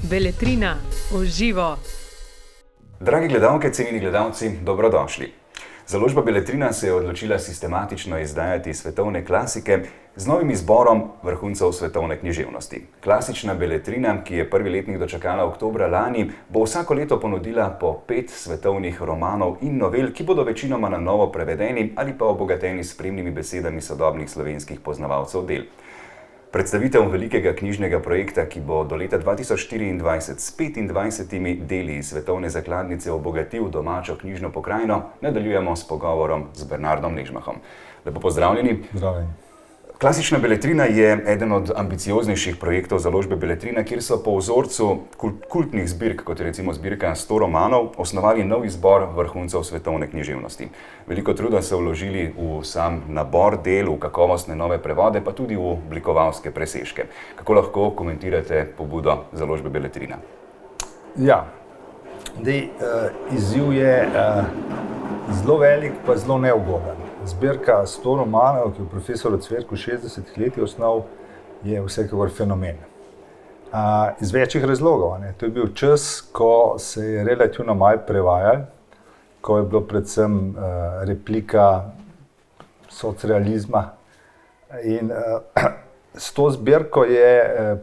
Beletrina v živo. Dragi gledalke, cenjeni gledalci, dobrodošli. Založba Beletrina se je odločila sistematično izdajati svetovne klasike z novim izborom vrhuncev svetovne književnosti. Klasična Beletrina, ki je prvi letnik dočakala oktobra lani, bo vsako leto ponudila po 5 svetovnih romanov in novel, ki bodo večinoma na novo prevedeni ali pa obogateni s spremnimi besedami sodobnih slovenskih poznavalcev del. Predstavitev velikega knjižnega projekta, ki bo do leta 2024 s 25 deli iz svetovne zakladnice obogatil domačo knjižno pokrajino, nadaljujemo s pogovorom z Bernardom Nežmahom. Lepo pozdravljeni. Zdravljeni. Klasična Beletrina je eden od ambicioznejših projektov založbe Beletrina, kjer so po vzorcu kultnih zbirk, kot je recimo zbirka 100 romanov, osnovali nov izbor vrhuncev svetovne književnosti. Veliko truda so vložili v sam nabor del, v kakovostne nove prevode, pa tudi v oblikovalske presežke. Kako lahko komentirate pobudo založbe Beletrina? Ja, izziv je zelo velik, pa zelo neugoden. Zbirka 100 romanov, ki je profesor Cverk v 60 letih osnov, je vsekakor fenomen. Iz večjih razlogov. To je bil čas, ko se je relativno malo prevajalo, ko je bilo predvsem replika socrealizma. In s to zbirko je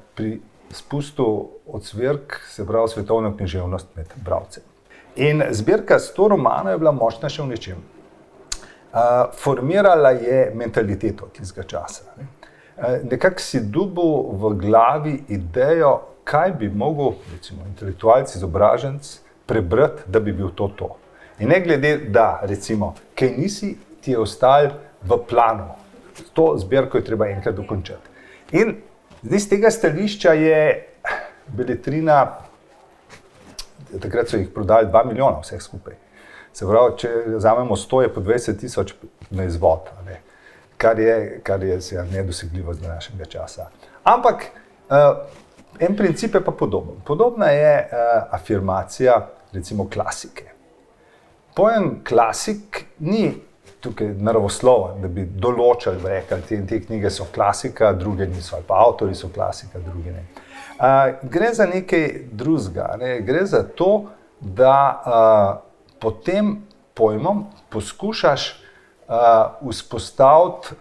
spustil od Cverk, se pravi svetovno književnost med bralce. In zbirka 100 romanov je bila močna še v nečem. Formirala je mentaliteto tistega časa. Nekako si dobil v glavi idejo, kaj bi mogel, recimo, intelektualec, izobraženec prebrati, da bi bil to. In ne glede, da, recimo, kaj nisi, ti je ostal v planu. To zbirko je treba enkrat dokončati. In zdaj z tega stališča je Beletrina, takrat so jih prodali 2 milijona vseh skupaj. Se pravi, če vzamemo 100, je po 20 tisoč na izvod, kar je nedosegljivo z današnjega časa. Ampak en princip je pa podoben. Podobna je afirmacija, recimo, klasike. Pojem klasik ni tukaj naravosloven, da bi določali, rekli, te knjige so klasika, druge niso, ali pa avtori so klasika, drugi ne. Gre za nekaj drugega, gre za to, da pod tem pojmom poskušaš vzpostaviti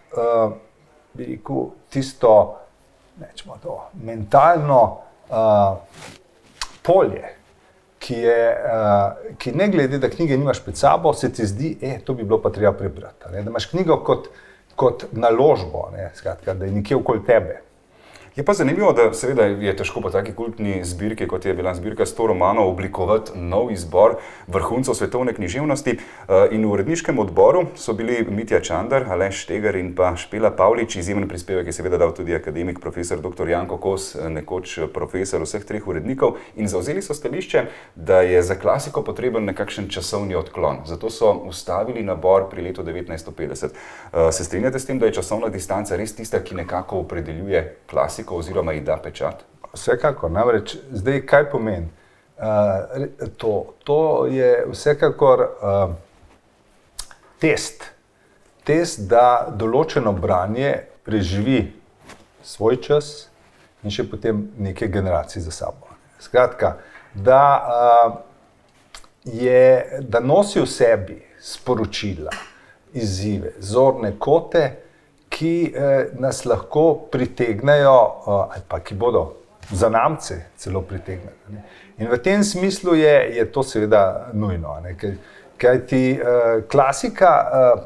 tisto mentalno polje, ki ne glede, da knjige nimaš pred sabo, se ti zdi, to bi bilo pa treba prebrati. Da imaš knjigo kot naložbo, skratka, da je nekje okoli tebe. Je pa zanimivo, da seveda je težko po taki kultni zbirki, kot je bila zbirka 100 romanov, oblikovati nov izbor vrhuncev svetovne književnosti. In v uredniškem odboru so bili Mitja Čander, Aleš Štegar in pa Špela Pavlič. Izjemen prispevek je seveda dal tudi akademik profesor dr. Janko Kos, nekoč profesor vseh 3 urednikov. In zavzeli so stališče, da je za klasiko potreben nekakšen časovni odklon. Zato so ustavili nabor pri letu 1950. Se strinjate s tem, da je časovna distanca res tista, ki nekako opredeljuje klasiko oziroma ji da pečat? Vsekakor, namreč zdaj kaj pomeni to? To je vsekakor test, da določeno branje preživi svoj čas in še potem nekaj generacij za sabo. Skratka, da nosi v sebi sporočila, izzive, zorne kote, ki nas lahko pritegnejo, ali pa ki bodo zanamce celo pritegnili. In v tem smislu je to seveda nujno. Kajti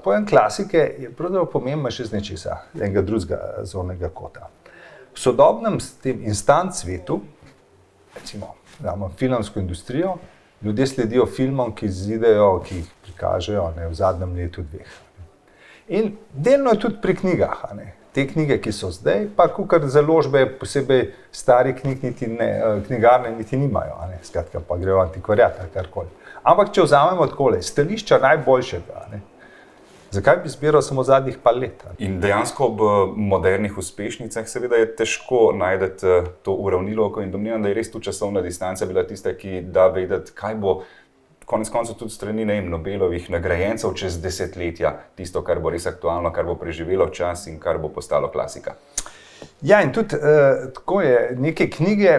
pojem klasike je pravzaprav pomemben še z nečesa, enega drugega zornega kota. V sodobnem instant svetu, recimo filmsko industrijo, ljudje sledijo filmom, ki izidejo, ki jih prikažejo v zadnjem letu 2. In delno je tudi pri knjigah. Te knjige, ki so zdaj, pa kakor založbe, posebej stari knjigarne niti nimajo. Skratka, pa grejo antikvariat ali karkoli. Ampak če vzamemo takole, stališča najboljšega, zakaj bi zbiral samo zadnjih par let? In dejansko ob modernih uspešnicah seveda je težko najti to uravnilovko in domnevam, da je res tu časovna distanca bila tista, ki da vedeti, kaj bo konec koncev tudi strani Nobelovih nagrajencev čez desetletja, tisto, kar bo res aktualno, kar bo preživelo čas in kar bo postalo klasika. Ja, in tudi tako je, neke knjige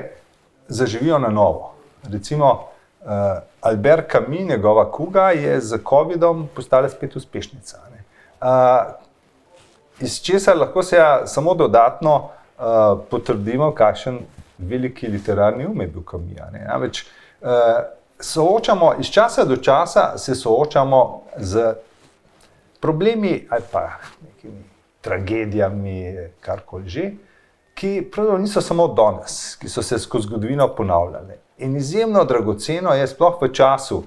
zaživijo na novo. Recimo, Albert Camus, njegova kuga, je z COVID-om postala spet uspešnica. Iz česar lahko se samo dodatno potrdimo, kakšen veliki literarni um je bil Camus. Namreč iz časa do časa se soočamo z problemi ali pa nekimi tragedijami, karkoli že, ki pravzaprav niso samo danes, ki so se skozi zgodovino ponavljale. In izjemno dragoceno je sploh v času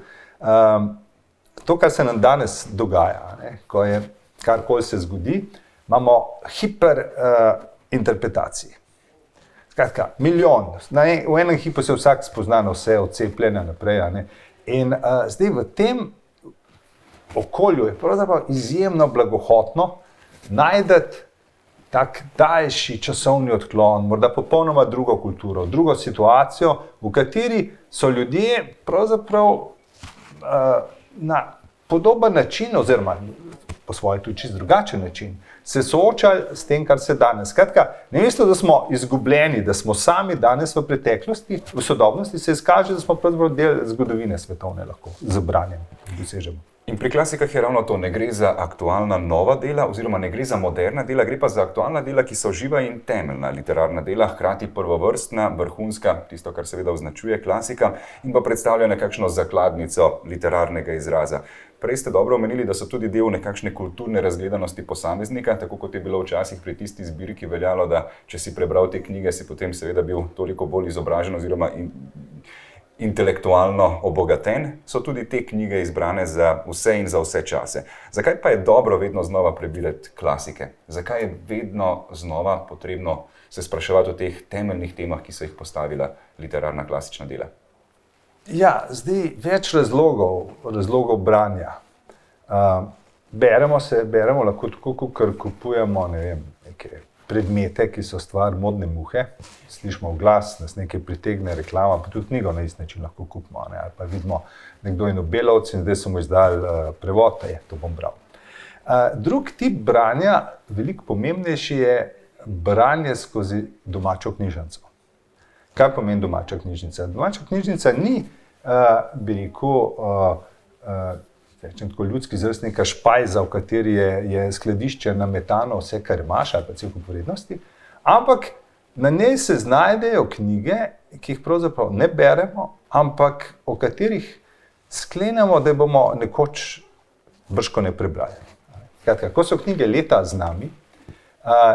to, kar se nam danes dogaja, ko je karkoli se zgodi, imamo hiperinterpretacij. Skratka, milijon. V enem hipu se vsak spozna na vse, od cepljenja naprej. In zdaj v tem okolju je pravzaprav izjemno blagohotno najdeti tak daljši časovni odklon, morda popolnoma drugo kulturo, drugo situacijo, v kateri so ljudje pravzaprav na podoben način, oziroma po svoje tudi čisto drugačen način, se soočali s tem, kar se danes. Skratka, namesto da smo izgubljeni, da smo sami danes v preteklosti, v sodobnosti, se izkaže, da smo pravzaprav del zgodovine svetovne lahko z branjem dosežemo. In pri klasikah je ravno to, ne gre za aktualna nova dela, oziroma ne gre za moderna dela, gre pa za aktualna dela, ki so živa in temeljna literarna dela, hkrati prvovrstna, vrhunska, tisto, kar seveda označuje klasika, in pa predstavlja nekakšno zakladnico literarnega izraza. Prej ste dobro omenili, da so tudi del nekakšne kulturne razgledanosti posameznika, tako kot je bilo včasih pri tisti zbirki veljalo, da če si prebral te knjige, si potem seveda bil toliko bolj izobražen oziroma intelektualno obogaten, so tudi te knjige izbrane za vse in za vse čase. Zakaj pa je dobro vedno znova prebirati klasike? Zakaj je vedno znova potrebno se spraševati o teh temeljnih temah, ki so jih postavila literarna klasična dela? Ja, zdaj več razlogov branja. Beremo lahko tako, ker kupujemo, neke predmete, ki so stvar modne muhe, slišimo v glas, nas nekaj pritegne reklama, pa tudi knjigo na isti način lahko kupimo, ali pa vidimo nekdo je Nobelovec in zdaj so mu izdali prevod, to bom bral. Drug tip branja, veliko pomembnejši, je branje skozi domačo knjižnico. Kaj pomeni domača knjižnica? Domača knjižnica ni, bi rekel, rečem tako ljudski izraz, neka špajza, v kateri je skladišče nametano vse, kar imaš, ali pa cel kup vrednosti, ampak na njej se znajdejo knjige, ki jih pravzaprav ne beremo, ampak o katerih sklenemo, da bomo nekoč bržkone prebrali. Kratka, ko so knjige leta z nami,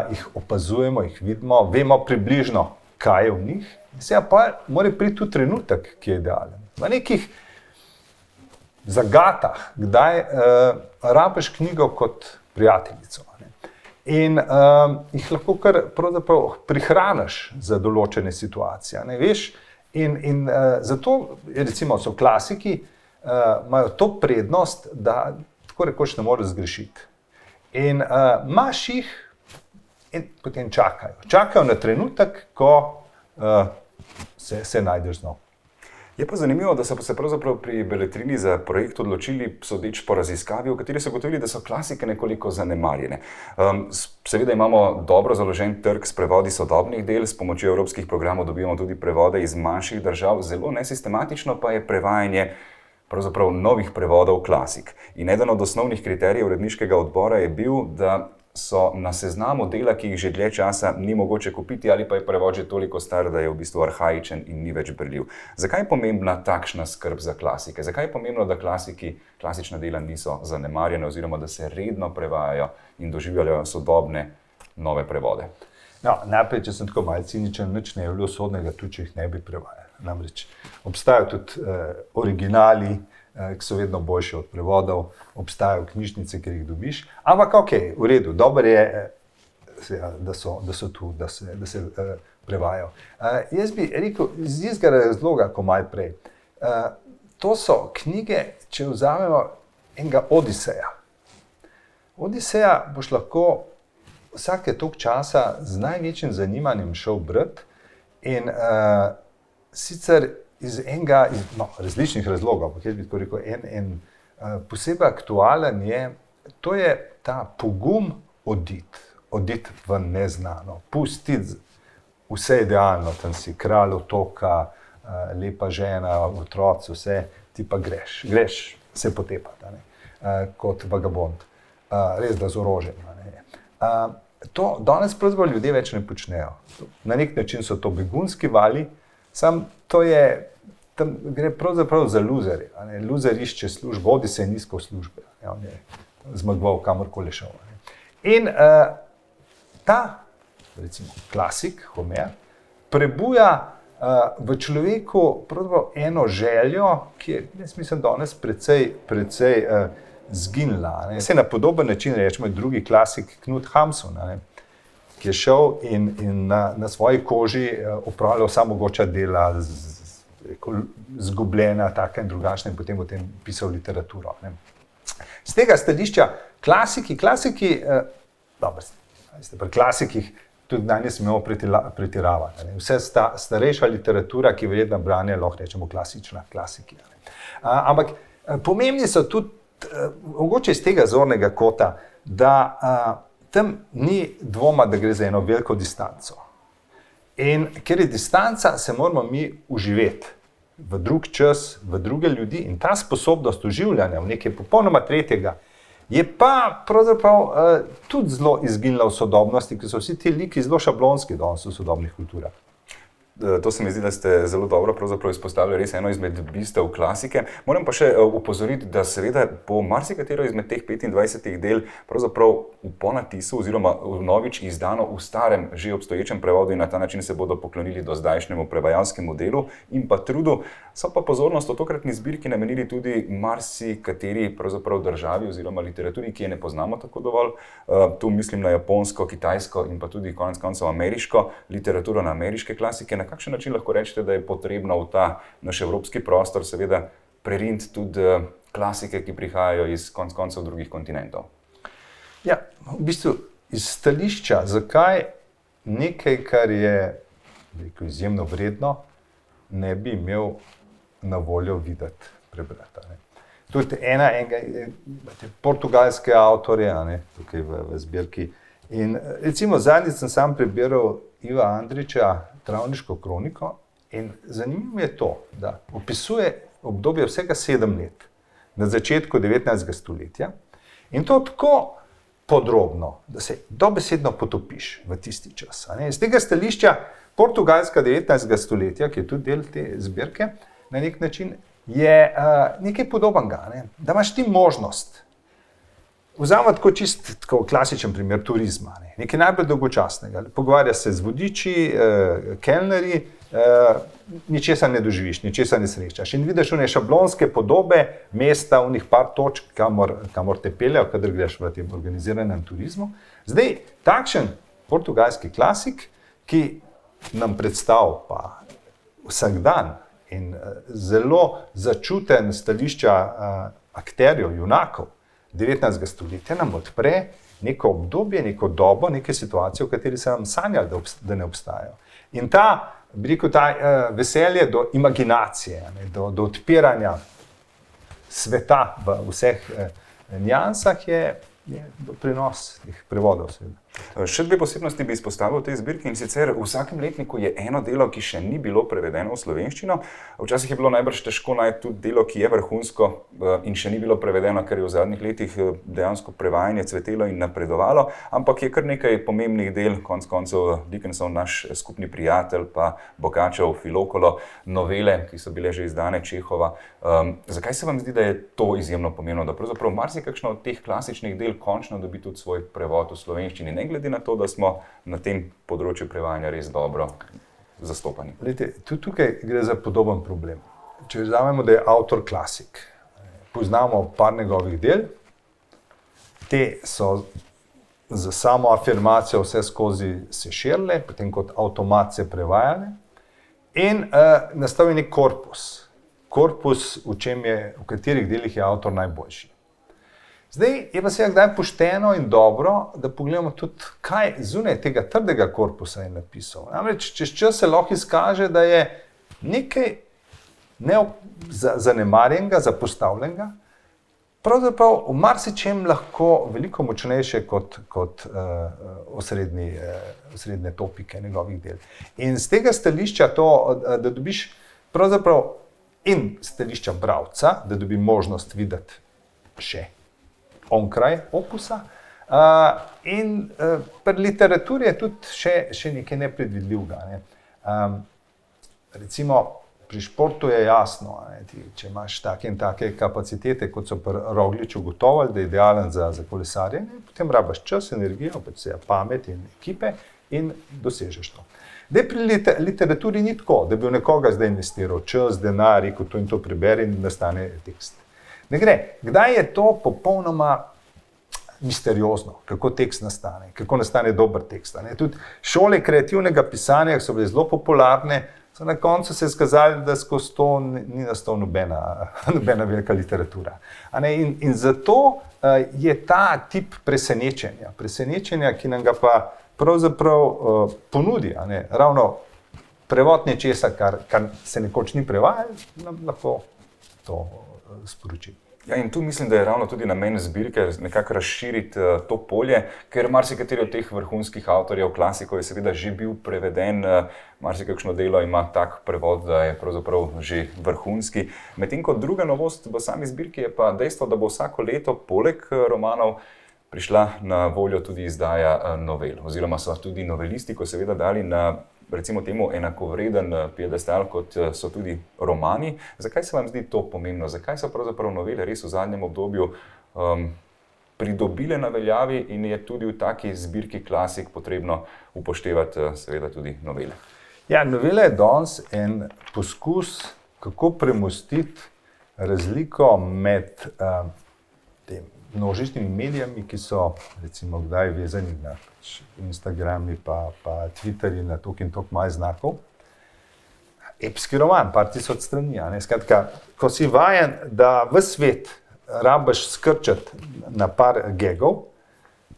jih opazujemo, jih vidimo, vemo približno, kaj je v njih, seveda pa mora priti tudi trenutek, ki je idealen. V nekih zagatah, kdaj rabiš knjigo kot prijateljico. In jih lahko kar pravzaprav prihraniš za določene situacije. Veš? In zato, recimo, so klasiki, imajo to prednost, da tako rekoč ne moreš zgrešiti. In imaš jih in potem čakajo. Čakajo na trenutek, ko se najdeš znov. Je pa zanimivo, da so se pravzaprav pri Beletrini za projekt odločili, sodeč po raziskavi, v kateri so ugotovili, da so klasike nekoliko zanemarjene. Seveda imamo dobro založen trg s prevodi sodobnih del, s pomočjo evropskih programov dobivamo tudi prevode iz manjših držav, zelo nesistematično pa je prevajanje pravzaprav novih prevodov klasik. In eden od osnovnih kriterijev uredniškega odbora je bil, da so na seznamu dela, ki jih že dlje časa ni mogoče kupiti, ali pa je prevod že toliko star, da je v bistvu arhaičen in ni več berljiv. Zakaj je pomembna takšna skrb za klasike? Zakaj je pomembno, da klasična dela niso zanemarjene oziroma da se redno prevajajo in doživljajo sodobne nove prevode? No, najprej, če sem tako malo ciničen, nič ne je bilo sodnega, tudi če jih ne bi prevajali. Namreč obstajajo tudi originali, ki so vedno boljši od prevodov, obstajajo knjižnice, kjer jih dobiš, ampak v redu, dobro je, da so tu, da se prevajajo. Jaz bi rekel, iz istega razloga, kot malo prej, to so knjige, če vzamemo enega Odiseja. Odiseja boš lahko vsake toliko časa z največjim zanimanjem šel brati in sicer iz različnih razlogov, ampak jaz bi tako rekel, en posebej aktualen je, to je ta pogum oditi v neznano, pustiti vse idealno, tam si kralj otoka, lepa žena, otroci, vse, ti pa greš se potepati, kot vagabond, res da z orožjem. To danes pravzaprav ljudje več ne počnejo. Na nek način so to begunski vali, sam to je, tam gre pravzaprav za luzerje. Luzer išče službo, odi se nizko v službe, on je zmagoval kamorkoli šel. In ta, recimo, klasik, Homer, prebuja v človeku pravzaprav eno željo, ki je, jaz mislim, danes precej zginila. Se na podoben način, rečemo, drugi klasik Knut Hamsun, ki je šel in na svoji koži opravljal vsa mogoča dela, zgubljena, taka in drugačna, in potem o tem pisal literaturo. Z tega stališča klasiki, dobro, pri klasikih tudi naj ne smemo pretiravati. Vse starejša literatura, ki je verjetno branje, lahko rečemo klasična klasiki. Ampak pomembni so tudi, mogoče iz tega zornega kota, da tam ni dvoma, da gre za eno veliko distanco. In ker je distanca, se moramo mi uživeti v drug čas, v druge ljudi, in ta sposobnost oživljanja v nekaj popolnoma tretjega je pa pravzaprav tudi zelo izginila v sodobnosti, ker so vsi ti liki zelo šablonski danes v sodobnih kulturah. To se mi zdi, da ste zelo dobro izpostavili res eno izmed bistev klasike. Moram pa še opozoriti, da seveda po marsikatero izmed teh 25 del pravzaprav v ponatisu oziroma vnovič izdano v starem, že obstoječem prevodu, in na ta način se bodo poklonili do zdajšnjemu prevajalskemu delu in pa trudu. So pa pozornost v tokratni zbirki namenili tudi marsikateri pravzaprav državi oziroma literaturi, ki je ne poznamo tako dovolj. Tu mislim na japonsko, kitajsko in pa tudi konec koncev ameriško literaturo, na ameriške klasike. Na kakšen način lahko rečete, da je potrebno v ta naš evropski prostor seveda preriniti tudi klasike, ki prihajajo iz konec koncev drugih kontinentov? Ja, v bistvu iz stališča, zakaj nekaj, kar je izjemno vredno, ne bi imel na voljo videti, prebrati. Tudi portugalske avtorje, tukaj v zbirki. In recimo zadnjič sem sam prebiral Iva Andrića Travniško kroniko, in zanimivo je to, da opisuje obdobje vsega 7 let na začetku 19. stoletja, in to tako podrobno, da se dobesedno potopiš v tisti čas. Z tega stališča Portugalska 19. stoletja, ki je tudi del te zbirke, na nek način je nekaj podobnega, da imaš ti možnost. Vzamemo tako klasičen primer turizma, nekaj najbolj dolgočasnega. Pogovarjaš se z vodiči, kelnerji, ničesar ne doživiš, ničesar ne srečaš. In vidiš one šablonske podobe mesta, unih par točk, kamor te peljejo, kadar greš v tem organiziranem turizmu. Zdaj, takšen portugalski klasik, ki nam predstavlja vsak dan in zelo začuten stališča akterjev, junakov 19. stoletja, nam odpre neko obdobje, neko dobo, neke situacije, v kateri se nam sanjali, da ne obstajajo. In ta veselje do imaginacije, do odpiranja sveta v vseh niansah je doprinos teh prevodov. Še dve posebnosti bi izpostavil v tej zbirki, in sicer v vsakem letniku je eno delo, ki še ni bilo prevedeno v slovenščino. Včasih je bilo najbrž težko najti tudi delo, ki je vrhunsko in še ni bilo prevedeno, ker je v zadnjih letih dejansko prevajanje cvetelo in napredovalo, ampak je kar nekaj pomembnih del, konec koncev Dickensov Naš skupni prijatelj, pa Boccaccov Filokolo, novele, ki so bile že izdane, Čehova. Zakaj se vam zdi, da je to izjemno pomembno, da pravzaprav marsikakšno od teh klasičnih del končno dobi tudi svoj prevod v slovenščini, ne glede na to, da smo na tem področju prevajanja res dobro zastopani? Tudi tukaj gre za podoben problem. Če vzamemo, da je avtor klasik, poznamo par njegovih del, te so z samo afirmacijo vse skozi se širile, potem kot avtomat se prevajale, in nastal je nek korpus, v katerih delih je avtor najboljši. Zdaj je pa seveda kdaj pošteno in dobro, da pogledamo tudi, kaj zunaj tega trdega korpusa je napisal. Namreč čez čas se lahko izkaže, da je nekaj zanemarjenega, zapostavljenega, pravzaprav v marsičem lahko veliko močnejše kot osrednje topike njegovih del. In z tega stališča to, da dobiš pravzaprav in stališča bralca, da dobi možnost videti še onkraj opusa, in pri literaturi je tudi še nekaj nepredvidljivega. Ne. Recimo, pri športu je jasno, če imaš take in take kapacitete, kot so pri Rogliču ugotovili, da je idealen za kolesarjenje, potem rabaš čas, energijo, pamet in ekipe in dosežeš to. Pri literaturi ni tako, da bi v nekoga zdaj investiral čas, denar, rekel to in to preberi in nastane tekst. Ne gre. Kdaj je to popolnoma misteriozno, kako tekst nastane, kako nastane dober tekst. Tudi šole kreativnega pisanja so bile zelo popularne, so na koncu se skazali, da skozi to ni nastala nobena velika literatura. In zato je ta tip presenečenja, ki nam ga pa pravzaprav ponudi, ravno prevod nečesa, kar se nekoč ni prevajalo, nam lahko to sporoči. Ja, in tu mislim, da je ravno tudi namen zbirke nekako razširiti to polje, ker marsikateri od teh vrhunskih avtorjev, klasikov je seveda že bil preveden, marsikakšno delo ima tak prevod, da je pravzaprav že vrhunski. Medtem ko druga novost v sami zbirki je pa dejstvo, da bo vsako leto poleg romanov prišla na voljo tudi izdaja novel, oziroma so tudi novelistiko seveda dali na recimo temu enakovreden piedestal, kot so tudi romani. Zakaj se vam zdi to pomembno? Zakaj so pravzaprav novele res v zadnjem obdobju pridobile na veljavi in je tudi v taki zbirki klasik potrebno upoštevati seveda tudi novele? Ja, novela je danes en poskus, kako premostiti razliko med tem množičnimi medijami, ki so recimo kdaj vezani na Instagrami pa Twitterji na toliko in toliko malo znakov. Epski roman, par tisoč strani. Skratka, ko si vajen, da v svet rabiš skrčati na par gegov,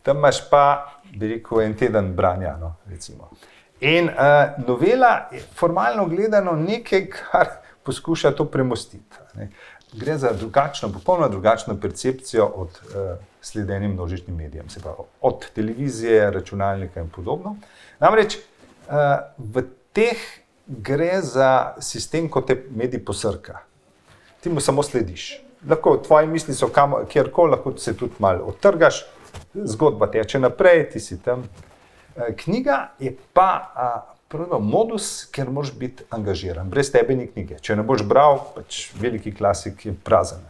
tam imaš pa, bi rekel, en teden branja, recimo. In novela je formalno gledano nekaj, kar poskuša to premostiti. Gre za popolnoma drugačno percepcijo od sledenja množičnim medijem, se pravi od televizije, računalnika in podobno. Namreč v teh gre za sistem, ko te medij posrka. Ti mu samo slediš. Lahko tvoje misli so kjerkoli, lahko se tudi malo odtrgaš, zgodba teče naprej, ti si tam. Knjiga je pa modus, ker moraš biti angažiran. Brez tebe ni knjige. Če ne boš bral, pač veliki klasik je prazen.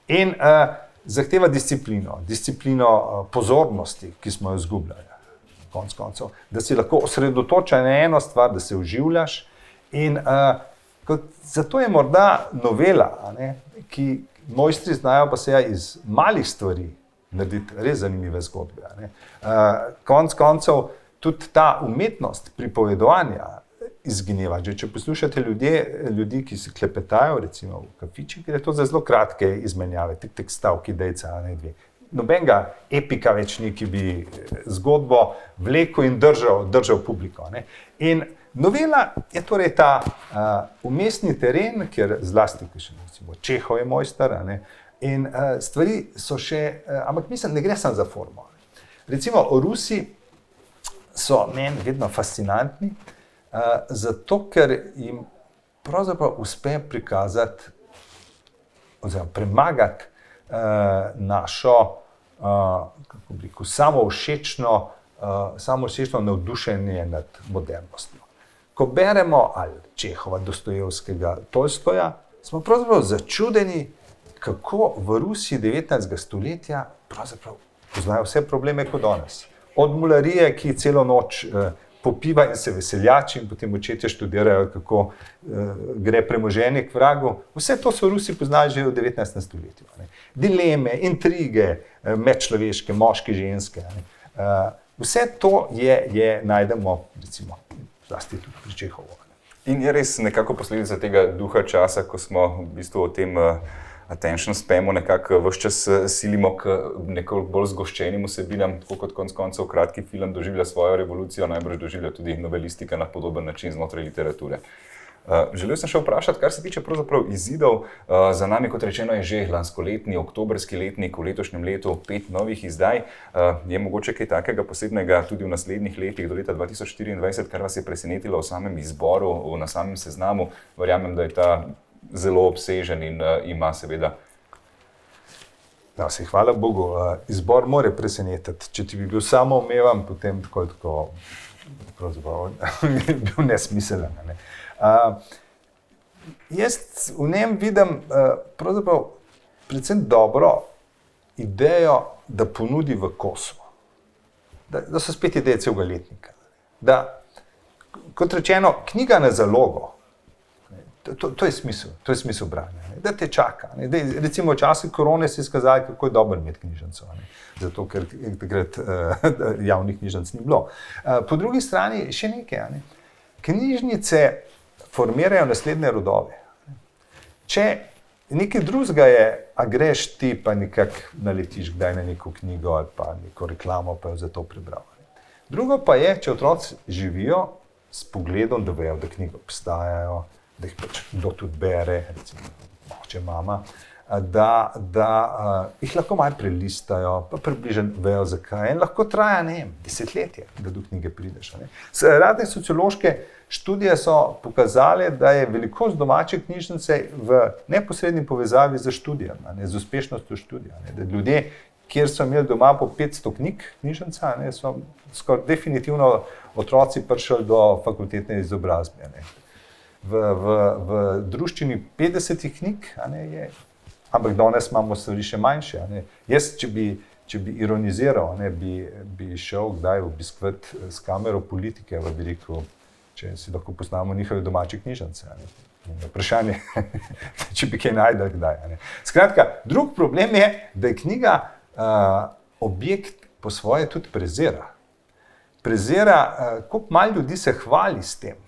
In zahteva disciplino pozornosti, ki smo jo izgubljali. Konec koncev, da si lahko osredotočen na eno stvar, da se vživljaš. In zato je morda novela, ki mojstri znajo pa se iz malih stvari narediti res zanimive zgodbe. Konec koncev, tudi ta umetnost pripovedovanja izgineva. Če poslušate ljudi, ki se klepetajo, recimo v kafičih, gre to za zelo kratke izmenjave, tik stavki, dejca, dve. Nobenega epika več ni, ki bi zgodbo vlekel in držal publiko. In novela je torej ta umestni teren, kjer zlasti, recimo Čehov je mojster, in stvari so še, ampak mislim, ne gre samo za formo. Recimo Rusi so meni vedno fascinantni, zato ker jim pravzaprav uspe prikazati oziroma premagati našo samovšečno navdušenje nad modernostjo. Ko beremo ali Čehova, Dostojevskega, Tolstoja, smo pravzaprav začudeni, kako v Rusiji 19. stoletja pravzaprav poznajo vse probleme kot danes. Od mularije, ki celo noč popiva in se veseljači in potem očetje študirajo, kako gre premoženje k vragu. Vse to so Rusi poznali že v 19. stoletju. Dileme, intrige, medčloveške, moške, ženske. Vse to najdemo, recimo, zlasti tudi pri Čehovu. In je res nekako posledica tega duha časa, ko smo v bistvu o tem attention spamu nekako ves čas silimo k nekoliko bolj zgoščenim vsebinam, tako kot konec koncev kratki film doživlja svojo revolucijo, najbrž doživlja tudi novelistika na podoben način znotraj literature. Želel sem še vprašati, kar se tiče pravzaprav izidov. Za nami, kot rečeno, je že lanskoletni, oktobrski letnik, v letošnjem letu 5 novih izdaj. Je mogoče kaj takega posebnega tudi v naslednjih letih do leta 2024, kar vas je presenetilo v samem izboru, na samem seznamu? Verjamem, da je ta zelo obsežen in ima seveda. No, hvala Bogu, izbor more presenetiti. Če ti bi bil samoumeven, potem tako pravzaprav je bil nesmiselen. Ne? Jaz v njem vidim pravzaprav predvsem dobro idejo, da ponudi v kosu. Da so spet ideje celega letnika. Da, kot rečeno, knjiga na zalogo. To je smisel branja, ne? Da te čaka. Ne? Da, recimo v času korone se je izkazalo, kako je dobro imeti knjižnico, ne? Zato ker takrat javnih knjižnic ni bilo. Po drugi strani še nekaj. Ne? Knjižnice formirajo naslednje rodove. Če nekaj drugega je, a greš ti pa nekako naletiš kdaj na neko knjigo ali pa neko reklamo, pa jo za to prebral. Drugo pa je, če otroci živijo s pogledom, da vejo, da knjige obstajajo, da jih pač kdo tudi bere, recimo oče, mama, da jih lahko malo prelistajo, pa približno vejo zakaj. In lahko traja, ne vem, desetletje, da do knjige prideš. Razne sociološke študije so pokazale, da je velikost domače knjižnice v neposredni povezavi z študijem, z uspešnostjo študija. Da ljudje, kjer so imeli doma po 500 knjig knjižnica, so skoraj definitivno otroci prišli do fakultetne izobrazbe. V druščini 50 knjig je, ampak danes imamo stvari še manjše. Jaz, če bi ironiziral, bi šel kdaj obiskovati s kamero politike, bi rekel, če si lahko poznamo njihove domače knjižnice. Vprašanje, če bi kaj najdel kdaj. Skratka, drug problem je, da je knjiga objekt po svoje tudi prezira. Prezira, koliko malo ljudi se hvali s tem.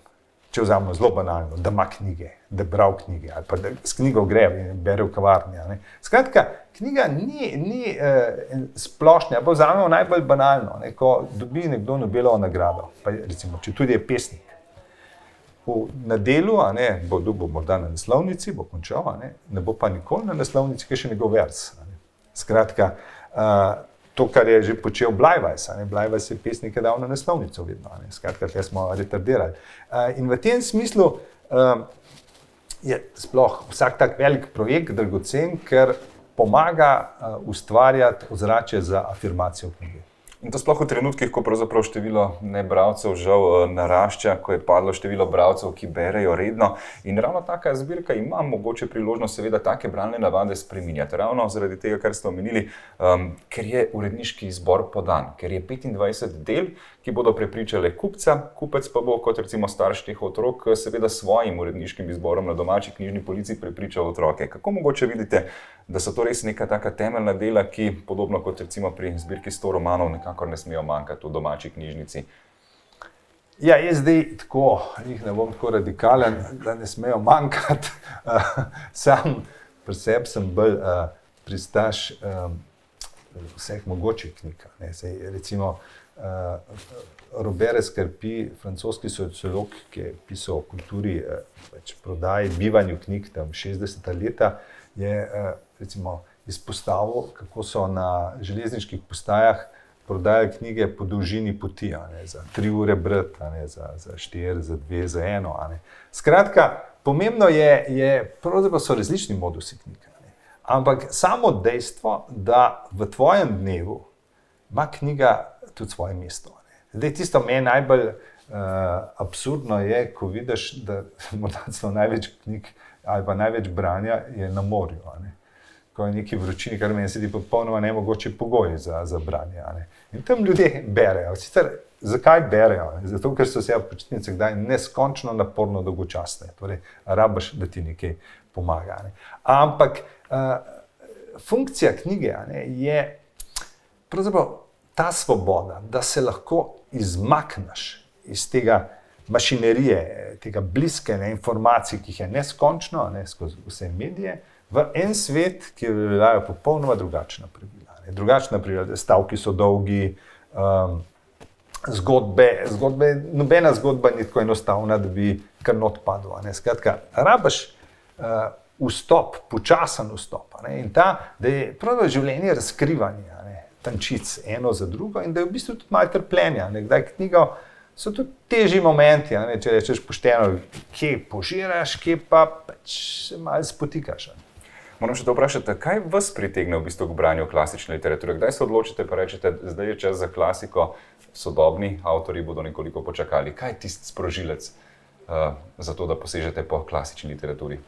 Če vzamemo zelo banalno, da ima knjige, da je bral knjige, ali pa da s knjigo gre in bere v kavarni. Skratka, knjiga ni splošna, pa vzamemo najbolj banalno, ko dobi nekdo Nobelovo nagrado, pa recimo, če tudi je pesnik. Na delu bo dobil morda na naslovnici, bo končal, ne bo pa nikoli na naslovnici, ki je še njegov vers. Skratka, to, kar je že počel Bleiweiss. Bleiweiss je pesnike dal na naslovnico vedno. Skratka, tle smo retardirali. In v tem smislu je sploh vsak tak velik projekt dragocen, ker pomaga ustvarjati ozračje za afirmacijo knjige. In to sploh v trenutkih, ko pravzaprav število nebralcev žal narašča, ko je padlo število bralcev, ki berejo redno. In ravno taka zbirka ima mogoče priložnost seveda take bralne navade spreminjati. Ravno zaradi tega, kar ste omenili, ker je uredniški izbor podan, ker je 25 del, ki bodo prepričale kupca, kupec pa bo kot recimo starš teh otrok seveda svojim uredniškim izborom na domači knjižni polici prepričal otroke. Kako mogoče vidite, da so to res neka taka temeljna dela, ki podobno kot recimo pri zbirki 100 romanov nekako ne smejo manjkati v domači knjižnici? Ja, jaz zdaj tako, ne bom tako radikalen, da ne smejo manjkati. Sam pri sebi sem bolj pristaš vseh mogočih knjig. Recimo Robert Escarpy, francoski sociolog, ki je pisal o kulturi, prodaji, bivanju knjig tam 60. leta, je recimo izpostavil, kako so na železniških postajah prodajali knjige po dolžini poti, za 3 ure brati, za 4, za 2, za 1. Skratka, pomembno je, pravzaprav so različni modusi knjig. Ampak samo dejstvo, da v tvojem dnevu ima knjiga tudi svoje mesto. Zdaj, tisto meni najbolj absurdno je, ko vidiš, da morda celo največ knjig ali pa največ branja je na morju. Ko je neki vročini, kar meni se zdi popolnoma nemogoče pogoji za branje. In tam ljudje berejo. Sicer, zakaj berejo? Zato, ker so se počitnice kdaj neskončno naporno dolgočasne. Torej, rabiš, da ti nekaj pomaga. Ampak funkcija knjige je pravzaprav ta svoboda, da se lahko izmakneš iz tega mašinerije, tega bliske informacij, ki jih je neskončno, skozi vse medije, v en svet, kjer veljajo popolnoma drugačna pravila. Drugačna pravila, stavki so dolgi, zgodbe, nobena zgodba ni tako enostavna, da bi kar not padlo. Skratka, rabiš vstop, počasen vstop. In da je pravzaprav življenje razkrivanje, tančic eno za drugo in da je v bistvu tudi malo trpljenja. Kdaj knjigo so tudi težji momenti, če rečeš pošteno, kje požiraš, kje pa se malo spotikaš. Moram še to vprašati, kaj vas pritegne v bistvu k branju klasične literature? Kdaj se odločite pa rečete, zdaj je čas za klasiko, sodobni avtorji bodo nekoliko počakali? Kaj je tisti sprožilec za to, da posežete po klasični literaturi?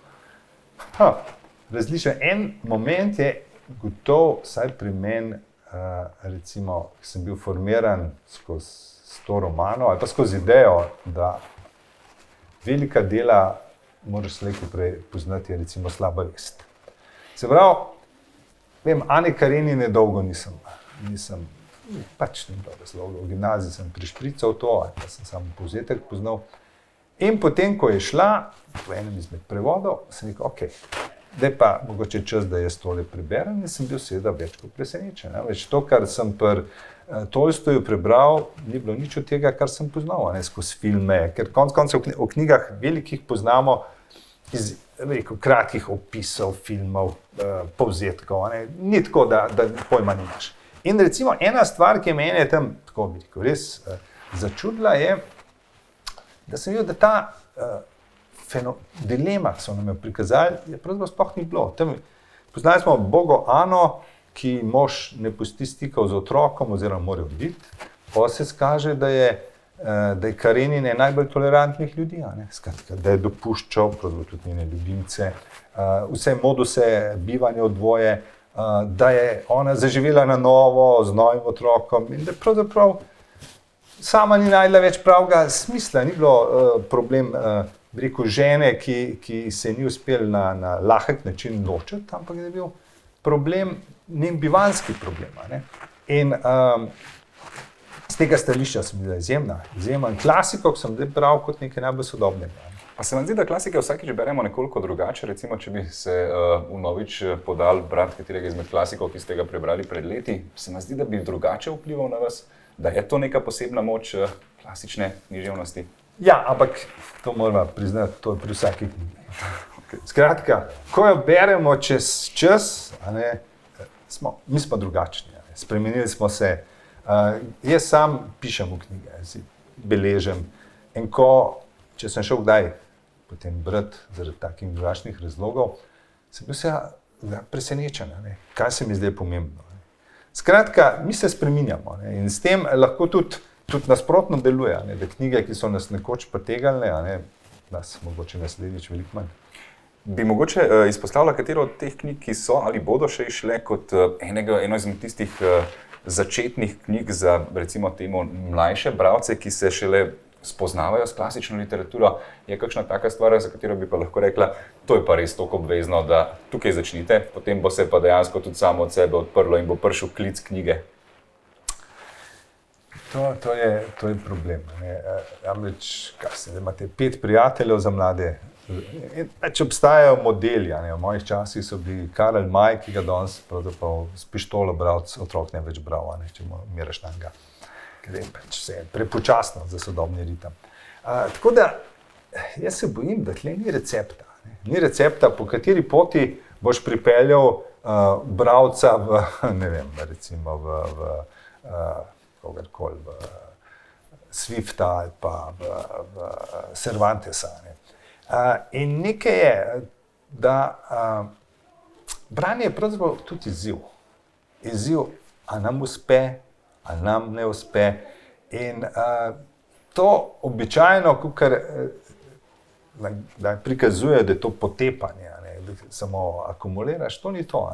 Različno. En moment je gotov, vsaj pri meni, recimo, ki sem bil formiran skozi 100 romanov ali pa skozi idejo, da velika dela, moraš slej ko prej poznati, je recimo Slaba vest. Se pravi, vem, Ane Karenine dolgo nisem, pač ni bilo razloga. V gimnaziji sem prišprical to, ali pa sem samo povzetek poznal. In potem, ko je šla, v enem izmed prevodov, sem rekel, ok, zdaj pa mogoče čas, da jaz tole preberem in sem bil seveda več kot presenečen. Več to, kar sem pri Tolstoju prebral, ni bilo nič od tega, kar sem poznal, skozi filme, ker konec koncev o knjigah velikih poznamo iz kratkih opisov, filmov, povzetkov, ni tako, da pojma nimaš. In recimo ena stvar, ki je mene tam, tako bi rekel, res začudila je, da sem videl, da ta dilema, ki so nam jo prikazali, je pravzaprav sploh ni bilo. Poznali smo Bogo Ano, ki mož ne pusti stikov z otrokom oziroma mora odbiti, pa se skaže, da je Karenina najbolj tolerantnih ljudi, skratka, da je dopuščal, pravzaprav tudi njene ljubimce, vse moduse bivanja v dvoje, da je ona zaživela na novo z novim otrokom in da pravzaprav sama ni najdla več pravega smisla, ni bilo problem, bi rekel, žene, ki se ni uspel na lahek način ločiti, ampak je bil problem, njen bivanski problem. In z tega stališča sem bila izjemen klasiko, ki sem zdaj bral kot nekaj najbolj sodobnega. Pa se vam zdi, da klasike vsakič beremo nekoliko drugače, recimo, če bi se vnovič podal brati katerega izmed klasikov, ki ste ga prebrali pred leti, se vam zdi, da bi drugače vplival na vas, da je to neka posebna moč klasične književnosti? Ja, ampak to moramo priznati, to je pri vsaki knjigi. Skratka, ko jo beremo čez čas, mi smo drugačni, spremenili smo se. Jaz sam pišem v knjige, beležem. In če sem šel kdaj potem brati zaradi takih drugačnih razlogov, sem bil seveda presenečen, kaj se mi zdaj pomembno. Skratka, mi se spreminjamo in s tem lahko tudi nasprotno deluje, da knjige, ki so nas nekoč pritegnile, nas mogoče naslednjič veliko manj. Bi mogoče izpostavila katero od teh knjig, ki so ali bodo še išle kot eno izmed tistih začetnih knjig za recimo temu mlajše bralce, ki se šele spoznavajo s klasično literaturo, je kakšna taka stvar, za katero bi pa lahko rekla, to je pa res toliko obvezno, da tukaj začnite, potem bo se pa dejansko tudi samo od sebe odprlo in bo prišel klic knjige. To je problem. Namreč, imate 5 prijateljev za mlade. Če obstajajo modeli, v mojih časih so bili Karl May, ki ga danes pravzaprav s pištolo otrok ne več bral, če mu miraš na njega. Ker je vse prepočasno za sodobni ritem. Tako da, jaz se bojim, da tle ni recepta. Ni recepta, po kateri poti boš pripeljal bralca v, ne vem, recimo v kogarkoli, v Swifta ali pa v Cervantesa. In nekaj je, da branje je pravzaprav tudi izziv. Izziv, a nam uspe, a nam ne uspe. In to običajno, kar prikazuje, da je to potepanje, da samo akumuliraš, to ni to.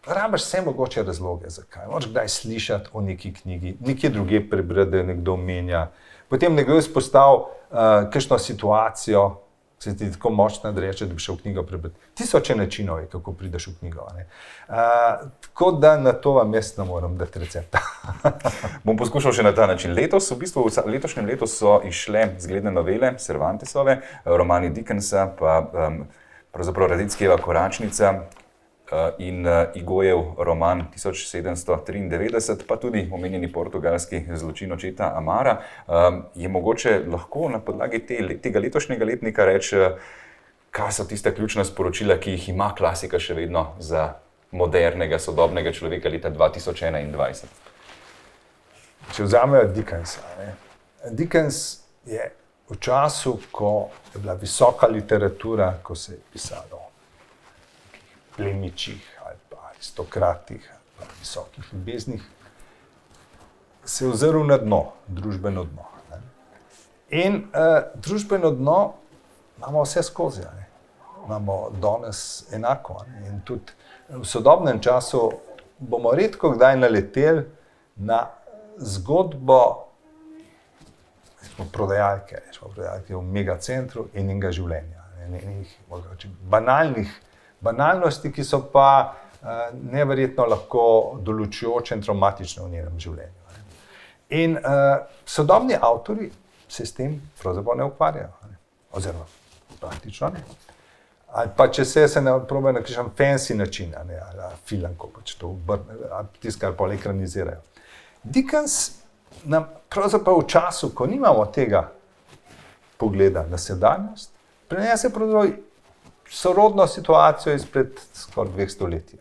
Rabiš vse mogoče razloge, zakaj. Moraš kdaj slišati o neki knjigi, nekje druge prebrati, da nekdo omenja. Potem nekdo izpostavil kakšno situacijo, ki se ti tako močna, da reče, da bi šel v knjigo prebrati. Tisoče načinov je, kako prideš v knjigo. Tako da na to vam jaz ne moram dati recepta. Bom poskušal še na ta način. V bistvu v letošnjem letu so išle zgledne novele Cervantesove, romani Dickensa, pa pravzaprav Radickijeva Koračnica. in Igojev roman 1793, pa tudi omenjeni portugalski zločin očeta Amara. Je mogoče lahko na podlagi tega letošnjega letnika reči, kaj so tiste ključna sporočila, ki jih ima klasika še vedno za modernega, sodobnega človeka leta 2021? Če vzamejo Dickensa. Dickens je v času, ko je bila visoka literatura, ko se je pisalo o plemičih ali pa aristokratih ali pa visokih ljubeznih, se je ozrl na dno, družbeno dno. In družbeno dno imamo vse skozi. Imamo danes enako. In tudi v sodobnem času bomo redko kdaj naleteli na zgodbo prodajalke v megacentru in njenega življenja. Banalnosti, ki so pa neverjetno lahko določujoče in traumatične v njenem življenju. In sodobni avtorji se s tem pravzaprav ne ukvarjajo. Oziroma, praktično ne. Ali pa če se ne probajo na kakšen fancy način, ali film, ko pač to tiskajo ali pa ekranizirajo. Dickens nam pravzaprav v času, ko nimamo tega pogleda na sedanjost, prinese pravzaprav sorodno situacijo izpred skoraj 2 stoletij.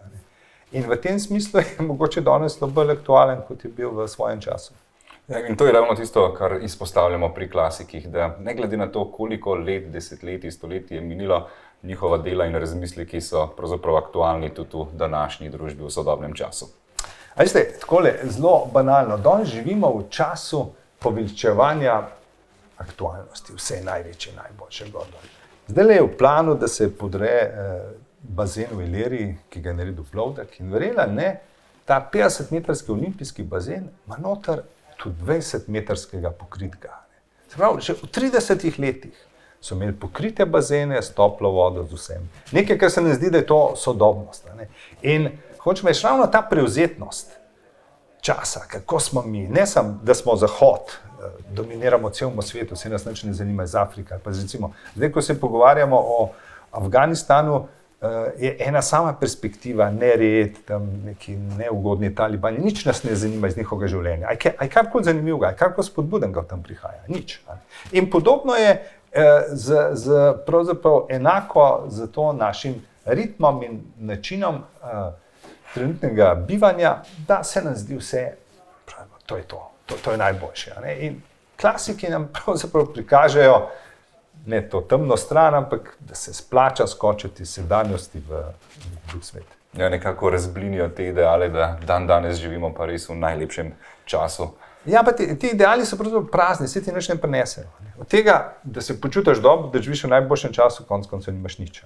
In v tem smislu je mogoče danes bolj aktualen, kot je bil v svojem času. Ja, in to je ravno tisto, kar izpostavljamo pri klasikih, da ne glede na to, koliko let, desetletij, stoletij je minilo, njihova dela in razmisleki so pravzaprav aktualni tudi v današnji družbi, v sodobnem času. A veste, takole, zelo banalno, danes živimo v času poveličevanja aktualnosti, vse največje, najboljše gor. Zdaj je v planu, da se podre bazen v Iliriji, ki ga je naredil Plovdek, in verjela ne, ta 50-metrski olimpijski bazen ima noter tudi 20-metrskega pokritka. Se pravi, že v 30 letih so imeli pokrite bazene s toplo vodo, z vsem. Nekaj, kar se ne zdi, da je to sodobnost. In hočem reči, ravno ta prevzetnost časa, kako smo mi, ne samo, da smo Zahod, dominiramo celemu svetu, vse nas nič ne zanima iz Afrike. Pa recimo, zdaj, ko se pogovarjamo o Afganistanu, je ena sama perspektiva, nered, tam neki neugodni talibani, nič nas ne zanima iz njihovega življenja. Aj kako zanimivega, aj kako spodbudenega tam prihaja, nič. In podobno je pravzaprav enako z to našim ritmom in načinom trenutnega bivanja, da se nam zdi vse, to je to, to je najboljše. In klasiki nam pravzaprav prikažejo ne to temno stran, ampak da se splača skočiti iz sedanjosti v drug svet. Ja, nekako razblinijo te ideale, da danes živimo pa res v najlepšem času. Ja, pa ti ideali so pravzaprav prazni, vse ti nič ne prinesejo. Od tega, da se počutiš dobro, da živiš v najboljšem času, konec koncev nimaš nič.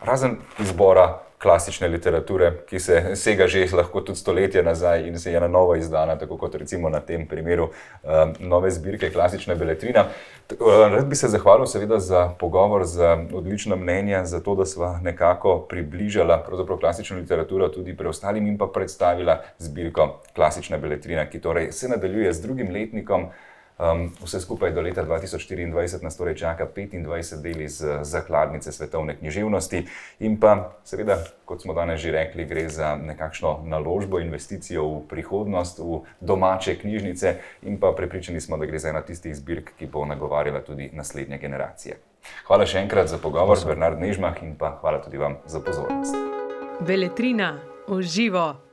Razen izbora klasične literature, ki se sega že lahko tudi stoletja nazaj in se je na novo izdana, tako kot recimo na tem primeru nove zbirke Klasična beletrina. Rad bi se zahvalil seveda za pogovor, za odlično mnenje, za to, da sva nekako približala pravzaprav klasično literaturo tudi preostalim in pa predstavila zbirko Klasična beletrina, ki torej se nadaljuje z drugim letnikom. Vse skupaj do leta 2024 nas torej čaka 25 del iz zakladnice svetovne književnosti in pa seveda, kot smo danes že rekli, gre za nekakšno naložbo, investicijo v prihodnost, v domače knjižnice in pa prepričani smo, da gre za eno tistih zbirk, ki bo nagovarjala tudi naslednje generacije. Hvala še enkrat za pogovor, Bernard Nežmah, in pa hvala tudi vam za pozornost. Beletrina v živo.